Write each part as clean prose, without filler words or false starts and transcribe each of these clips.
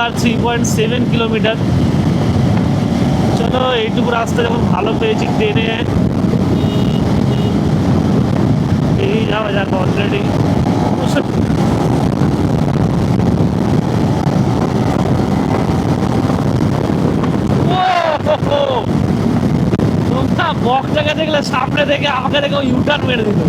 আর 3.7 kilometre. চলো এইটুকু রাস্তা যখন ভালো পেয়েছি ট্রেনে এই যাওয়া যাক অলরেডি। তোমরা বকটাকে দেখলে সামনে থেকে আমাকে দেখে ইউটার্ন মেরে দিল।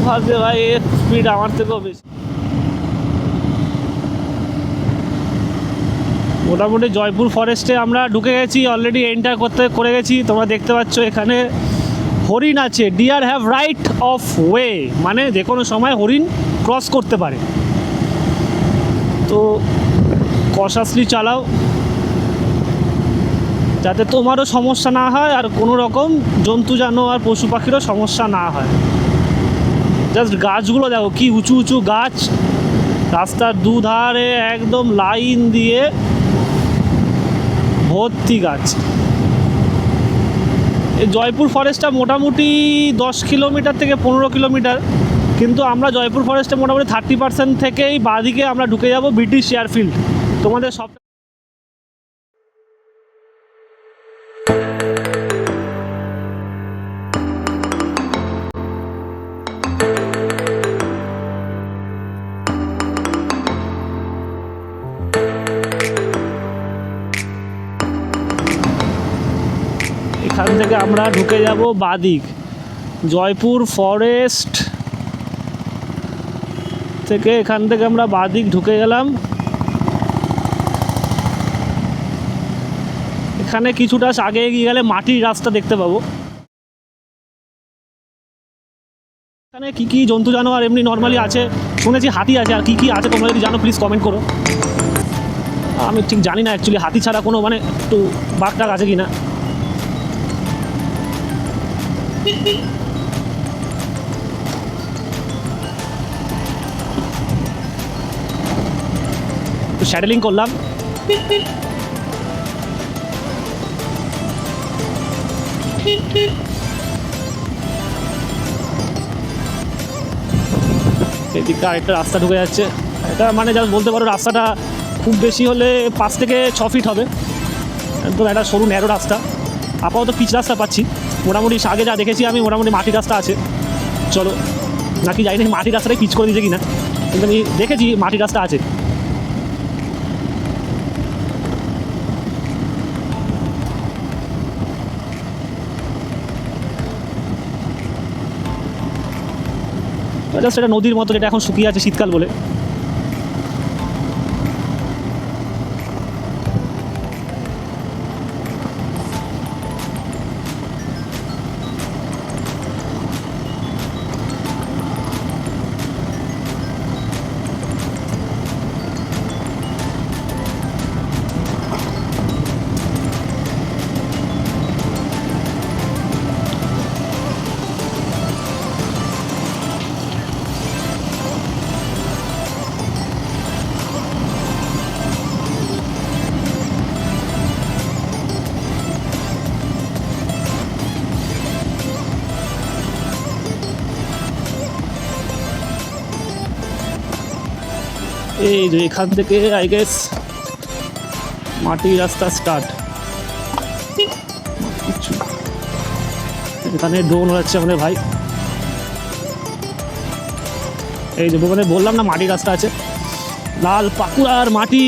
ভাবছে ভাই এর স্পিড আমার থেকেও বেশি। মোটামুটি জয়পুর ফরেস্টে আমরা ঢুকে গেছি অলরেডি, এন্টার করে গেছি। তোমরা দেখতে পাচ্ছ এখানে হরিণ আছে। Deer have right of way, মানে যে কোনো সময় হরিণ ক্রস করতে পারে। তো কশাসলি চালাও যাতে তোমারও সমস্যা না হয় আর কোনো রকম জন্তু জানোয়ার পশু পাখিরও সমস্যা না হয়। জাস্ট গাছগুলো দেখো কি উঁচু উঁচু গাছ, রাস্তার দুধারে একদম লাইন দিয়ে ভর্তি গাছ। এই জয়পুর ফরেস্টটা মোটামুটি 10 কিলোমিটার থেকে 15 কিলোমিটার, কিন্তু আমরা জয়পুর ফরেস্টে মোটামুটি 30% থেকেই বাঁদিকে আমরা ঢুকে যাব ব্রিটিশ এয়ারফিল্ড। তোমাদের সব এখান থেকে আমরা ঢুকে যাব বাদিক। জয়পুর ফরেস্ট থেকে এখান থেকে আমরা বাদিক ঢুকে গেলাম। এখানে কিছুটা আগে এগিয়ে গেলে মাটির রাস্তা দেখতে পাবো। এখানে কী কী জন্তু জানোয়ার এমনি নর্মালি আছে শুনেছি, হাতি আছে, আর কী কী আছে তোমরা যদি জানো প্লিজ কমেন্ট করো। আমি ঠিক জানি না অ্যাকচুয়ালি হাতি ছাড়া কোনো মানে একটু বাঘ টাঘ আছে কি না। শ্যাডেলিং করলাম। এদিকে আরেকটা রাস্তা ঢুকে যাচ্ছে। এটা মানে জাস্ট বলতে পারো রাস্তাটা খুব বেশি হলে 5 থেকে 6 ফিট হবে, একদম একটা সরু ন্যারো রাস্তা। আপাতত পিচ রাস্তা পাচ্ছি, মোটামুটি আগে যা দেখেছি আমি মোটামুটি মাটির রাস্তা আছে। চলো নাকি জানি না মাটির রাস্তাটাই পিচ করে দিয়েছে কিনা, কিন্তু আমি দেখেছি মাটির রাস্তা আছে। জাস্ট এটা নদীর মতো, যেটা এখন শুকিয়ে আছে শীতকাল বলে। এই যে এখান থেকে আই গেস মাটির রাস্তা স্টার্ট। এখানে ড্রোন হচ্ছে আমাদের ভাই। এই যে মানে বললাম না মাটির রাস্তা আছে, লাল পাকুড়ার মাটি।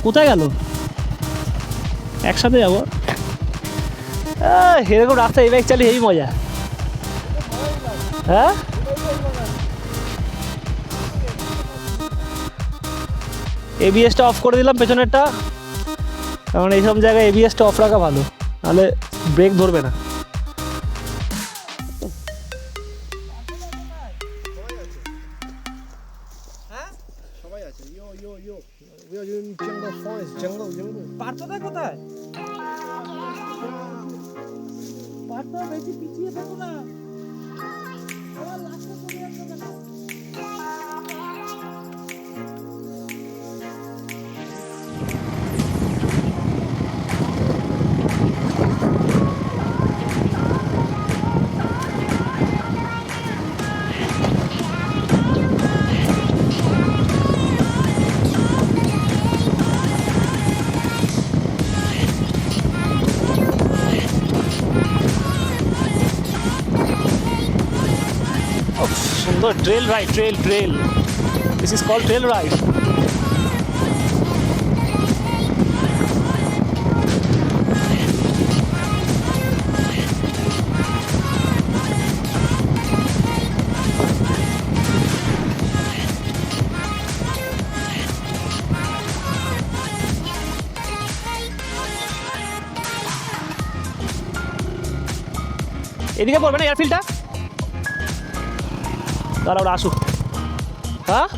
কোথায় গেল? একসাথে যাবো। এরকম রাস্তা এই বাইক চালিয়ে এই মজা। হ্যাঁ এবিএসটা অফ করে দিলাম পেছনেরটা, কারণ এইসব জায়গায় এবিএসটা অফ রাখা ভালো, নাহলে ব্রেক ধরবে না। পার্থদা কোথায়? পার্থ বেশি পিছিয়ে থাকো না। সুন্দর trail ride, trail, this is called trail ride. এদিকে পড়বে না এয়ারফিল্ডটা, দাঁড়া ওরা আসুক। হ্যাঁ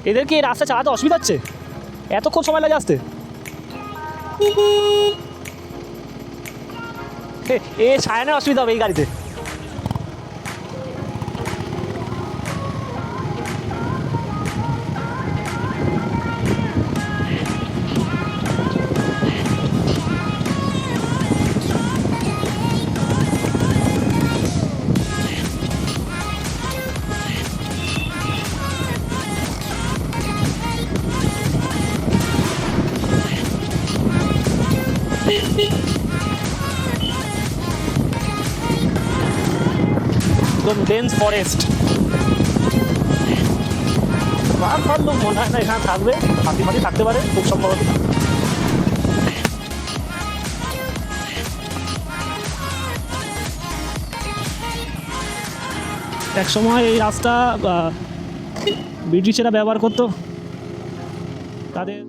এদের কি এই রাস্তা চালাতে অসুবিধা হচ্ছে? এতক্ষণ সময় লাগে আসতে? এ ছায়ানের অসুবিধা হবে এই গাড়িতে। ডেন্স ফরেস্ট, বাঘ লোক মনে হয় না এখানে থাকবে, হাতি ফাতি থাকতে পারে খুব সম্ভবত। এক সময় এই রাস্তা ব্রিটিশেরা ব্যবহার করতো, তাদের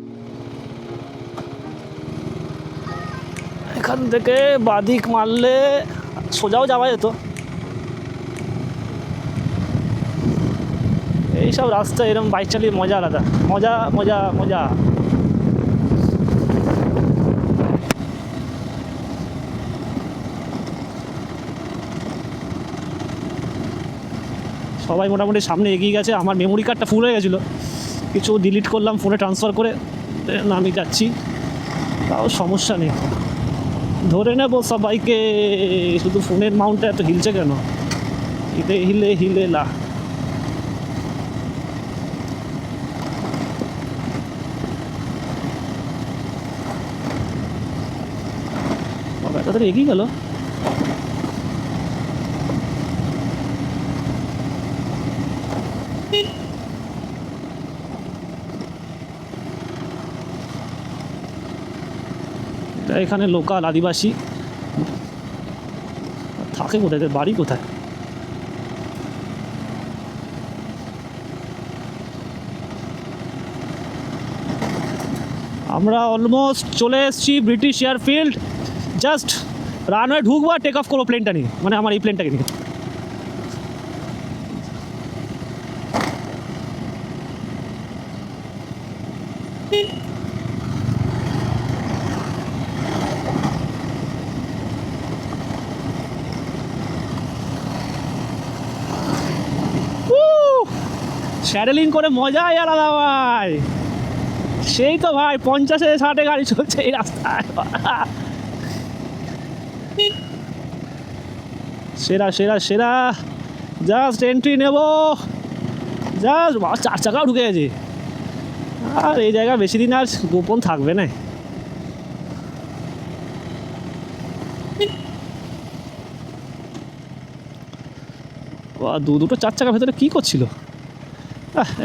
এখান থেকে বাদিক মারলে সোজাও যাওয়া যেত। এইসব রাস্তা এরকম বাইক চালিয়ে মজা আলাদা, মজা মজা মজা। সবাই মোটামুটি সামনে এগিয়ে গেছে। আমার মেমোরি কার্ডটা ফুল হয়ে গেছিলো, কিছু ডিলিট করলাম ফোনে ট্রান্সফার করে, আমি যাচ্ছি, তাও সমস্যা নেই, ধরে নেবো সবাইকে। শুধু ফোনের মাউন্টটা এত হিলছে কেন? হিলে হিলে হিলে লা। তাড়াতাড়ি এগিয়ে গেল। এখানে লোকাল আদিবাসী থাকে, কোথায় বাড়ি কোথায়? আমরা অলমোস্ট চলে এসেছি ব্রিটিশ এয়ারফিল্ড। জাস্ট রানওয়ে ঢুকবো আর টেক অফ করবো প্লেনটা নিয়ে, মানে আমার এই প্লেনটাকে নিয়ে। স্যাডেলিং করে মজাই আলাদা ভাই, সেই তো ভাই 50-60 গাড়ি চলছে এই রাস্তায়। সেরা সেরা সেরা, জাস্ট এন্ট্রি নেব, জাস্ট 4 চাকাও ঢুকে গেছে। আর এই জায়গা বেশি দিন আর গোপন থাকবে না। দুটো 4 চাকা ভেতরে কী করছিল?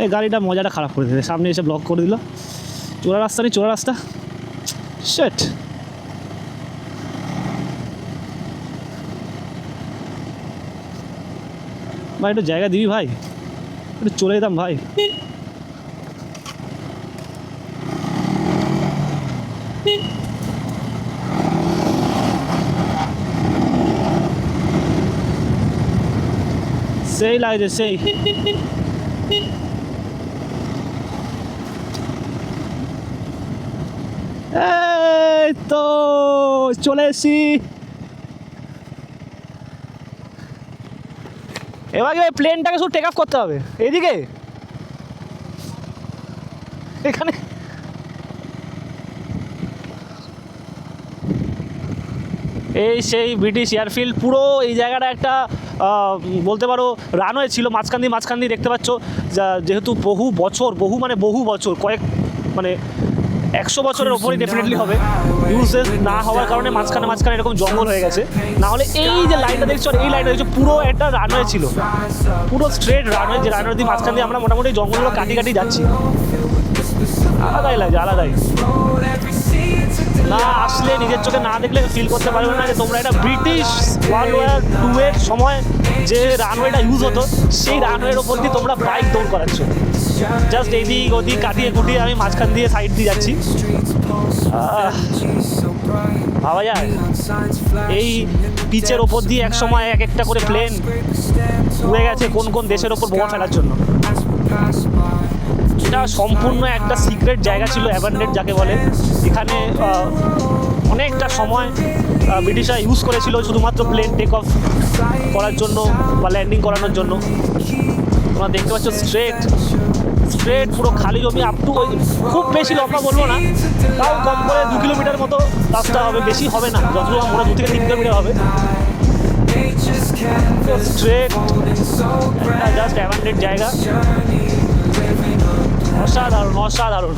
এই গাড়িটা মজাটা খারাপ করে দিল, সামনে এসে ব্লক করে দিল। চোরা রাস্তা নেই, চোরা রাস্তা, শেট। ভাই একটু জায়গা দিবি ভাই, একটু চলে যেতাম ভাই। সেই লাগছে সেই। এই তো চলে এসছি। এবার প্লেনটাকে শুধু টেক অফ করতে হবে এইদিকে, এখানে এই সেই ব্রিটিশ এয়ারফিল্ড। পুরো এই জায়গাটা একটা বলতে পারো রানওয়ে ছিল, মাঝখান দিয়ে দেখতে পাচ্ছ। যেহেতু বহু বছর কয়েক মানে 100 বছরের ওপরই ডেফিনেটলি হবে ইউজেস না হওয়ার কারণে মাঝখানে এরকম জঙ্গল হয়ে গেছে। না হলে এই যে লাইনটা দেখছো, এই লাইনটা দেখছো, পুরো একটা রানওয়ে ছিল, পুরো স্ট্রেট রানওয়ে। যে রানওয়ে দিয়ে মাঝখান দিয়ে আমরা মোটামুটি জঙ্গলগুলো কাটি যাচ্ছি। আলাদাই লাগে, আলাদাই। না আসলে, নিজের চোখে না দেখলে ফিল করতে পারবে না যে তোমরা এটা ব্রিটিশ ওয়ার্ল্ড ওয়ার 2 এর সময় যে রানওয়েটা ইউজ হতো, সেই রানওয়ের ওপর দিয়ে তোমরা বাইক দৌড় করাচ্ছ। জাস্ট এদিক ওদিক কাটিয়ে কুটিয়ে আমি মাঝখান দিয়ে সাইড দিয়ে যাচ্ছি। ভাবা যায় এই পিচের ওপর দিয়ে এক সময় এক একটা করে প্লেন উড়ে গেছে কোন দেশের ওপর বোমা ফেলার জন্য। এটা সম্পূর্ণ একটা সিক্রেট জায়গা ছিল, অ্যাবান্ডেড যাকে বলে। এখানে অনেকটা সময় ব্রিটিশরা ইউজ করেছিল শুধুমাত্র প্লেন টেক অফ করার জন্য বা ল্যান্ডিং করানোর জন্য। তোমরা দেখতে পাচ্ছ স্ট্রেট পুরো খালি জমি আপ টু, খুব বেশি লম্বা বলবো না, তাও কম করে 2 কিলোমিটার মতো রাস্তা হবে, বেশি হবে না, যতটুকু আমরা 2 থেকে 3 কিলোমিটার হবে। স্ট্রেট একটা জাস্ট অ্যাবান্ডেড জায়গা, অসাধারণ।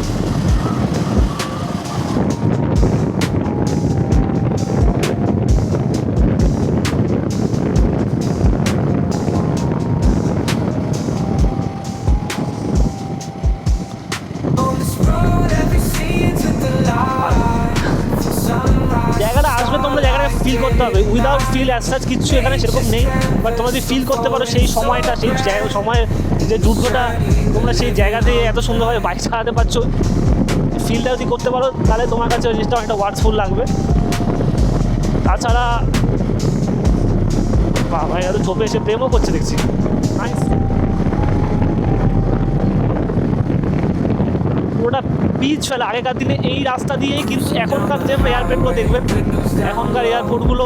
জায়গাটা আসবে, তোমরা জায়গাটা ফিল করতে হবে। উইদাউট ফিল অ্যাজ সাচ কিচ্ছু এখানে সেরকম নেই, বাট তোমরা যদি ফিল করতে পারো সেই সময়টা, সেই সময়ের যে যুদ্ধটা, তোমরা সেই জায়গাতে এত সুন্দরভাবে বাইক চালাতে পারছো, ফিলটা যদি করতে পারো তাহলে তোমার কাছে ওই জিনিসটা অনেকটা ওয়ার্ডসফুল লাগবে। তাছাড়া বাবা এত ছোপে এসে প্রেমও করছে দেখছি, নাইস। পুরোটা পিচ ফেলা। আগেকার দিনে এই রাস্তা দিয়েই, কিন্তু এখনকার যে এয়ারপোর্টগুলো দেখবেন, এখনকার এয়ারপোর্টগুলো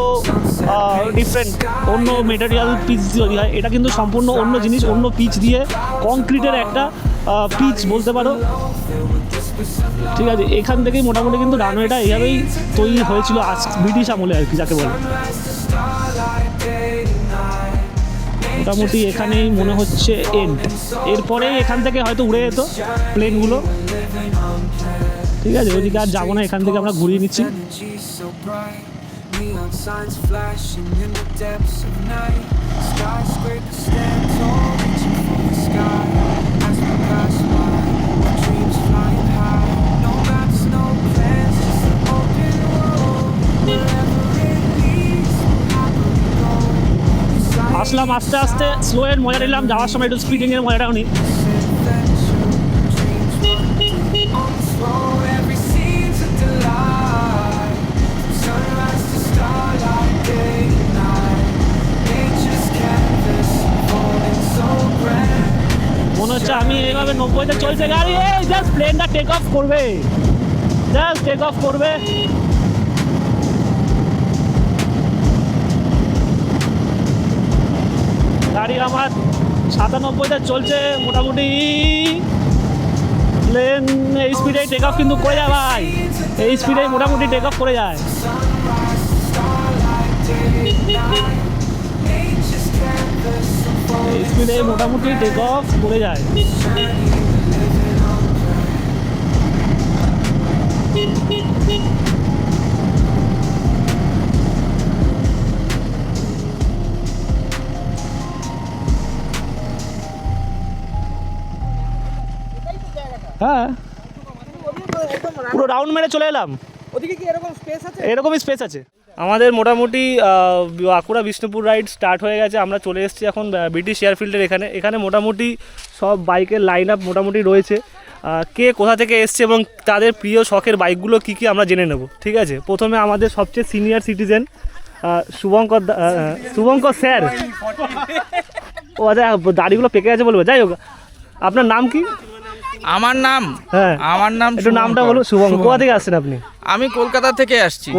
ডিফারেন্ট, অন্য মেটেরিয়াল পিচ তৈরি হয়। এটা কিন্তু সম্পূর্ণ অন্য জিনিস, অন্য পিচ দিয়ে, কংক্রিটের একটা পিচ বলতে পারো। ঠিক আছে, এখান থেকেই মোটামুটি কিন্তু রানওয়েটা এইভাবেই তৈরি হয়েছিল ব্রিটিশ আমলে আর কি যাকে বলে। মোটামুটি এখানেই মনে হচ্ছে এন্ড, এরপরেই এখান থেকে হয়তো উড়ে যেত প্লেনগুলো। ঠিক আছে, ওইদিকে আর যাবো না, এখান থেকে আমরা ঘুরিয়ে নিচ্ছি। আসলাম আস্তে আস্তে, স্লো এর মজা নিলাম, যাওয়ার সময় একটু স্পিডিংয়ের মজাটাও নিই। মনে হচ্ছে আমি এইভাবে 90-তে চলছে গাড়ি, এই জাস্ট প্লেনটা টেক অফ করবে, গাড়ি আমার 97-তে চলছে মোটামুটি। প্লেন এই স্পিডে টেক অফ কিন্তু করে যায় ভাই, এই স্পিডে মোটামুটি টেক অফ করে যায়। এই স্পিডে মোটামুটি টেক অফ করে যায়। হ্যাঁ পুরো রাউন্ড মেরে চলে এলাম। ওদিকে কি এরকম স্পেস আছে? এরকমই স্পেস আছে আমাদের মোটামুটি। বাঁকুড়া বিষ্ণুপুর রাইড স্টার্ট হয়ে গেছে, আমরা চলে এসেছি এখন ব্রিটিশ এয়ারফিল্ডের এখানে। এখানে মোটামুটি সব বাইকের লাইন আপ মোটামুটি রয়েছে। কে কোথা থেকে এসছে এবং তাদের প্রিয় শখের বাইকগুলো কী কী আমরা জেনে নেব, ঠিক আছে। প্রথমে আমাদের সবচেয়ে সিনিয়র সিটিজেন শুভঙ্কর স্যার। ও আচ্ছা, দাড়িগুলো পেকে আছে বলবো। যাই হোক, আপনার নাম কি? আমার নাম হ্যাঁ, আমার নাম একটু নামটা বলুন। শুভঙ্কর, কোথা থেকে আসছেন আপনি? আমি কলকাতা থেকে আসছি।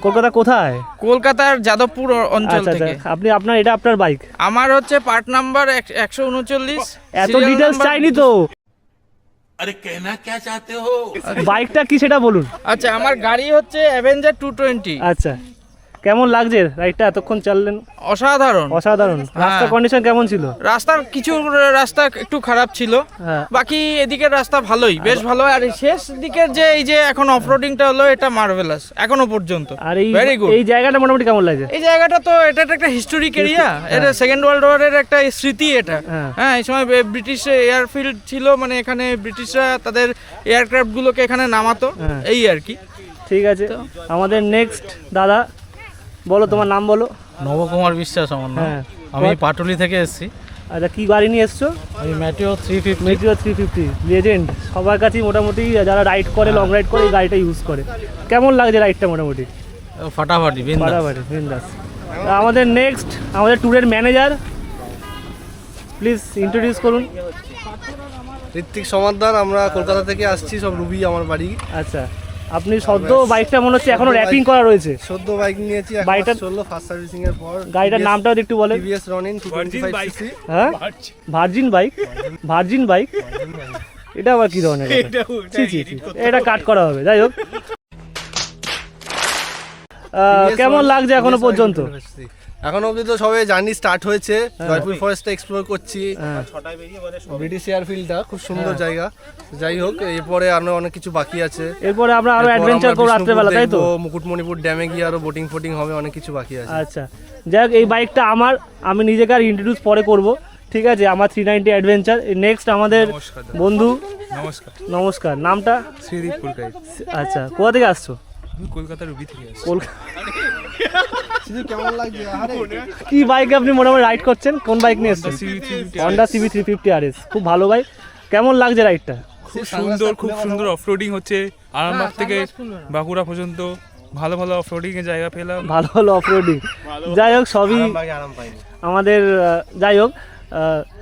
কলকাতা কোথায়? কলকাতার যাদবপুর অঞ্চল আচ্ছা থেকে। আপনি আপনার আপনার বাইক? আমার হচ্ছে পার্ট নাম্বার 139। এত ডিটেলস চাইনি তো। अरे कहना क्या चाहते हो? বাইকটা কি সেটা বলুন। আচ্ছা, আমার গাড়ি হচ্ছে অ্যাভেঞ্জার 220। আচ্ছা, কেমন লাগছে রাইডটা? এতক্ষণ চাললেন। অসাধারণ। রাস্তার কন্ডিশন কেমন ছিল? রাস্তার কিছু রাস্তা একটু খারাপ ছিল, হ্যাঁ। বাকি এদিকের রাস্তা ভালোই, বেশ ভালো। আর এই শেষ দিকের যে এই যে এখন অফরোডিংটা হলো, এটা মার্ভেলাস এখনো পর্যন্ত। আর এই ভেরি গুড। এই জায়গাটা মোটামুটি কেমন লাগছে? এই জায়গাটা তো এটা একটা হিস্টোরিক এরিয়া। এটা সেকেন্ড ওয়ার্ল্ড ওয়ারের একটা স্মৃতি এটা। হ্যাঁ। হ্যাঁ, এই সময় ব্রিটিশ এয়ারফিল্ড ছিল, মানে এখানে ব্রিটিশরা তাদের এয়ারক্রাফট গুলোকে এখানে নামাতো। হ্যাঁ। এই আর কি। ঠিক আছে, আমাদের নেক্সট দাদা, বলো তোমার নাম বলো। নবকুমার বিশ্বাস আমার নাম। হ্যাঁ। আমি পাটুলি থেকে এসেছি। আচ্ছা, কি গাড়ি নিয়ে এসছো? আমি ম্যাটিও 350। Meteor 350 legend. সবার কাছেই মোটামুটি যারা রাইড করে, লং রাইড করে, এই গাড়িটা ইউজ করে। কেমন লাগছে রাইডটা? মোটামুটি ফাটাফাটি বিন্দাস। বাড়াবাড়ি বিন্দাস। আমাদের নেক্সট আমাদের ট্যুরের ম্যানেজার, প্লিজ ইন্ট্রোডিউস করুন। ঋত্বিক সমাদ্দার, আমরা কলকাতা থেকে আসছি, সব রুবি আমার বাড়ি। আচ্ছা, আপনি সদ্য বাইকটা মনে হচ্ছে এখনো র্যাপিং করা রয়েছে। সদ্য বাইক নিয়েছি, বাইকটা চললো ফার্স্ট সার্ভিসিং এর পর। গাড়িটার নামটাও একটু বলেন। TVS Ronin 225cc। হ্যাঁ, ভার্জিন বাইক। এটা আবার কি ধরনের কথা? ছি, ছি, ছি, এটা কাট করা হবে। যাই হোক, কেমন লাগছে এখনো পর্যন্ত? এখনো অবধি তো সবে জার্নি স্টার্ট হয়েছে। জয়পুর ফরেস্টটা এক্সপ্লোর করছি। ব্রিটিশ এয়ারফিল্ডটা খুব সুন্দর জায়গা। যাই হোক, এরপরে আরো অনেক কিছু বাকি আছে। এরপরে আমরা আরো অ্যাডভেঞ্চার করব রাত্রেবেলা, তাই তো? মুকুটমণিপুর ড্যামে গিয়ে আরো বোটিং ফোটিং হবে, অনেক কিছু বাকি আছে। আচ্ছা, যাই হোক, এই বাইকটা আমি নিজেকে আর ইন্ট্রোডিউস পরে করব, ঠিক আছে। আমার 390 অ্যাডভেঞ্চার। নেক্সট আমাদের বন্ধু। নমস্কার। নামটা? শ্রীদীপ পুরকাইত। আচ্ছা, কোথা থেকে আসছো? আমি কলকাতার রুবি থেকে আসছি। কেমন লাগছে? কি বাইক আপনি মোটামুটি রাইড করছেন? কোন বাইক নিয়ে এসেছেন? Honda CB 350 RS। খুব ভালো বাইক। কেমন লাগছে রাইডটা? খুব সুন্দর অফরোডিং হচ্ছে। আরামবাগ থেকে বাঁকুড়া পর্যন্ত ভালো অফরোডিং এর জায়গা পেলাম। ভালো অফরোডিং। যাই হোক, সবই আমাদের। যাই হোক,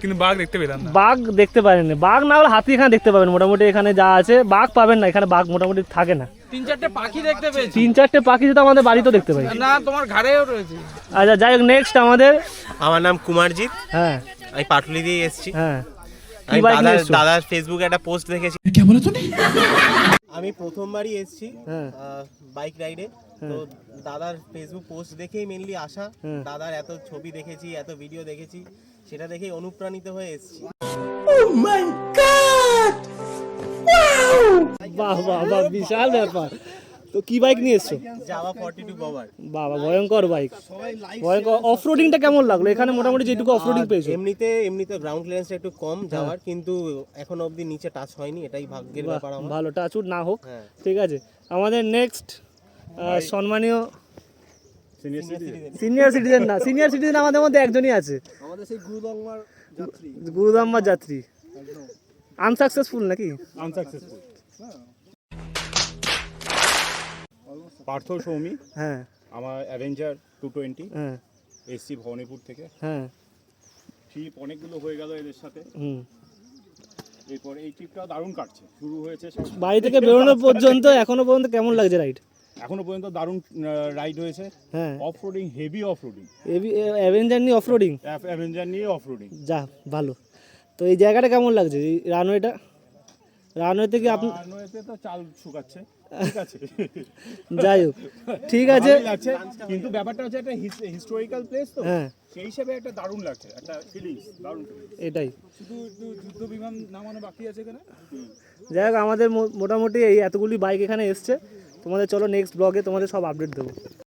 কিন্তু বাঘ দেখতে পেলাম না। বাঘ দেখতে পারেন না। বাঘ না হলে হাতি এখানে দেখতে পাবেন। মোটামুটি এখানে যা আছে বাঘ পাবেন না, এখানে বাঘ মোটামুটি থাকে না। 3-4টে পাখি দেখতে পেয়েছি। 3-4টে পাখি যেটা আমাদের বাড়িতেও দেখতে পাই। না, তোমার ঘাড়েও রয়েছে। আচ্ছা, যাই হোক, নেক্সট আমাদের। আমার নাম কুমারজিৎ। হ্যাঁ, আমি পাটুলি দিয়ে এসেছি। হ্যাঁ। আমি কি বাইক নিয়ে এসছো? দাদার ফেসবুকে একটা পোস্ট দেখেছি। আমি প্রথমবারই এসেছি হ্যাঁ। বাইক রাইডে। তো দাদার ফেসবুক পোস্ট দেখেই মেনলি আসা। দাদার এত ছবি দেখেছি, এত ভিডিও দেখেছি, সেটা দেখেই অনুপ্রাণিত হয়ে এসেছি। বাহ বাহ বাহ, বিশাল ব্যাপার। তো কি বাইক নিয়ে এসছো? জাভা 42 পাওয়ার। বাবা, ভয়ঙ্কর বাইক, ভয়ঙ্কর। অফরোডিংটা কেমন লাগলো এখানে? মোটামুটি যেটুকু অফরোডিং পেয়েছো। এমনিতে গ্রাউন্ড ক্লিয়ারেন্সটা একটু কম যাওয়ার, কিন্তু এখন অবধি নিচে টাচ হয়নি, এটাই ভাগ্যের ব্যাপার আমার। ভালো, টাচুট না হোক। হ্যাঁ। ঠিক আছে, আমাদের নেক্সট সম্মানীয় সিনিয়র সিটিজেন না, সিনিয়র সিটিজেন আমাদের মধ্যে একজনই আছে, আমাদের সেই গুরুদাম্মার যাত্রী। আনসাকসেসফুল নাকি? আনসাকসেসফুল। পার্থ সৌমি। হ্যাঁ। আমার অ্যাভেঞ্জার 220। হ্যাঁ। এসছি ভবানীপুর থেকে। হ্যাঁ। ট্রিপ অনেকগুলো হয়ে গেল এদের সাথে। এরপর এই ট্রিপটা দারুণ কাটছে। শুরু হয়েছে বাড়ি থেকে বেরোনো পর্যন্ত, এখনো পর্যন্ত কেমন লাগছে রাইড? এখনো পর্যন্ত দারুণ রাইড হয়েছে। হ্যাঁ। Off-roading, heavy off-roading. অ্যাভেঞ্জার নিয়ে অফরোডিং। অ্যাভেঞ্জার নিয়ে অফরোডিং। যা ভালো। তো এই জায়গাটা কেমন লাগছে? এই রানওয়েটা? রানওয়ে থেকে আপনি? রানওয়েতে তো চাল শুকাচ্ছে, ঠিক আছে। যাই হোক, ঠিক আছে। কিন্তু ব্যাপারটা হচ্ছে একটা হিস্টোরিক্যাল প্লেস, তো হ্যাঁ, সেই হিসেবে একটা দারুণ লাগছে, একটা ফিলিংস দারুণ ফিলিংস। এটাই। শুধু যুদ্ধ বিমান নামানো বাকি আছে এখানে। যাই হোক, আমাদের মোটামুটি এই এতগুলি বাইক এখানে এসছে। তোমাদের চলো নেক্সট ব্লগে তোমাদের সব আপডেট দেবো।